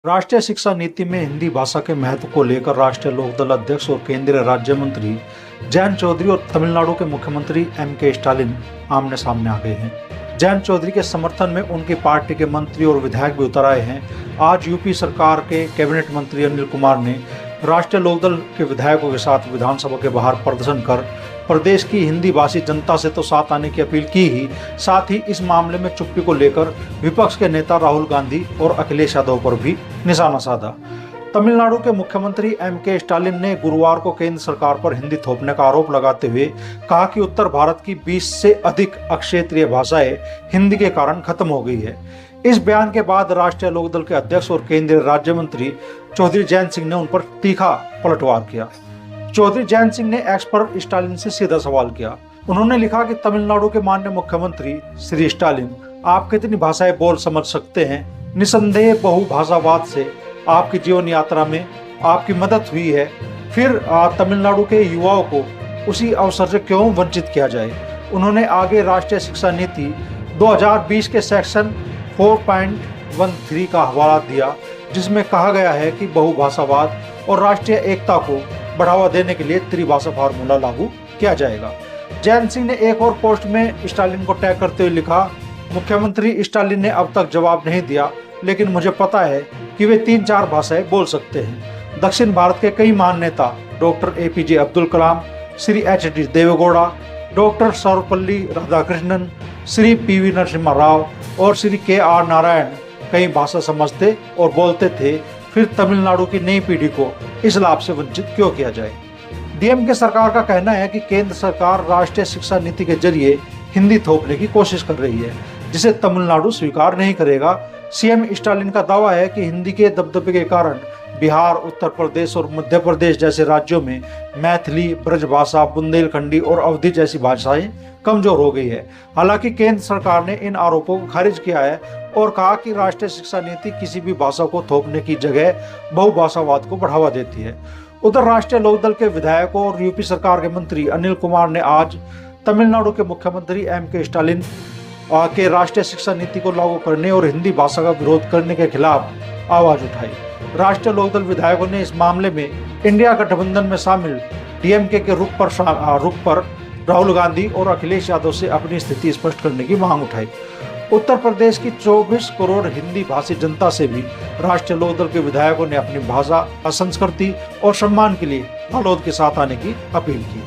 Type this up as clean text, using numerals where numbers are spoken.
राष्ट्रीय शिक्षा नीति में हिंदी भाषा के महत्व को लेकर राष्ट्रीय लोकदल अध्यक्ष और केंद्रीय राज्य मंत्री जयंत चौधरी और तमिलनाडु के मुख्यमंत्री एम.के. स्टालिन आमने सामने आ गए हैं। जयंत चौधरी के समर्थन में उनकी पार्टी के मंत्री और विधायक भी उतर आए हैं। आज यूपी सरकार के कैबिनेट मंत्री अनिल कुमार ने राष्ट्रीय लोकदल के विधायकों के साथ विधानसभा के बाहर प्रदर्शन कर प्रदेश की हिंदी भाषी जनता से तो साथ आने की अपील की ही, साथ ही इस मामले में चुप्पी को लेकर विपक्ष के नेता राहुल गांधी और अखिलेश यादव पर भी निशाना साधा। तमिलनाडु के मुख्यमंत्री एम.के. स्टालिन ने गुरुवार को केंद्र सरकार पर हिंदी थोपने का आरोप लगाते हुए कहा कि उत्तर भारत की 20 से अधिक अक्षेत्रीय भाषाएं हिंदी के कारण खत्म हो गई है। इस बयान के बाद राष्ट्रीय लोकदल के अध्यक्ष और केंद्रीय राज्य मंत्री चौधरी जयंत सिंह ने उन पर तीखा पलटवार किया। चौधरी जयंत सिंह ने एक्स पर स्टालिन से सीधा सवाल किया। उन्होंने लिखा कि तमिलनाडु के माननीय मुख्यमंत्री श्री स्टालिन, आप कितनी भाषाएं बोल समझ सकते हैं? निसंदेह बहुभाषावाद से आपकी जीवन यात्रा में आपकी मदद हुई है, फिर तमिलनाडु के युवाओं को उसी अवसर से क्यों वंचित किया जाए? उन्होंने आगे राष्ट्रीय शिक्षा नीति 2020 के सेक्शन 4.13 का हवाला दिया, जिसमें कहा गया है कि बहुभाषावाद और राष्ट्रीय एकता को बढ़ावा देने के लिए त्रिभाषा फार्मूला लागू किया जाएगा। जयंत सिंह ने एक और पोस्ट में स्टालिन को टैग करते हुए लिखा, मुख्यमंत्री स्टालिन ने अब तक जवाब नहीं दिया, लेकिन मुझे पता है कि वे 3-4 भाषाएं बोल सकते हैं। दक्षिण भारत के कई महान नेता डॉक्टर ए.पी.जे. अब्दुल कलाम, श्री एच.डी. देवेगौड़ा, डॉक्टर सर्वपल्ली राधाकृष्णन, श्री पी.वी. नरसिम्हा राव और श्री के.आर. नारायण कई भाषा समझते और बोलते थे, फिर तमिलनाडु की नई पीढ़ी को इस लाभ से वंचित क्यों किया जाए? डीएमके सरकार का कहना है कि केंद्र सरकार राष्ट्रीय शिक्षा नीति के जरिए हिंदी थोपने की कोशिश कर रही है, जिसे तमिलनाडु स्वीकार नहीं करेगा। सीएम स्टालिन का दावा है कि हिंदी के दबदबे के कारण बिहार, उत्तर प्रदेश और मध्य प्रदेश जैसे राज्यों में मैथिली, ब्रजभाषा, बुंदेलखंडी और अवधी जैसी भाषाएं कमजोर हो गई है। हालांकि केंद्र सरकार ने इन आरोपों को खारिज किया है और कहा कि राष्ट्रीय शिक्षा नीति किसी भी भाषा को थोपने की जगह बहुभाषावाद को बढ़ावा देती है। उधर राष्ट्रीय लोकदल के विधायकों और यूपी सरकार के मंत्री अनिल कुमार ने आज तमिलनाडु के मुख्यमंत्री एम.के. स्टालिन के राष्ट्रीय शिक्षा नीति को लागू करने और हिंदी भाषा का विरोध करने के खिलाफ आवाज उठाई। राष्ट्रीय लोकदल विधायकों ने इस मामले में इंडिया गठबंधन में शामिल डीएमके के रुख पर राहुल गांधी और अखिलेश यादव से अपनी स्थिति स्पष्ट करने की मांग उठाई। उत्तर प्रदेश की 24 करोड़ हिंदी भाषी जनता से भी राष्ट्रीय लोकदल के विधायकों ने अपनी भाषा, संस्कृति और सम्मान के लिए रालोद के साथ आने की अपील की।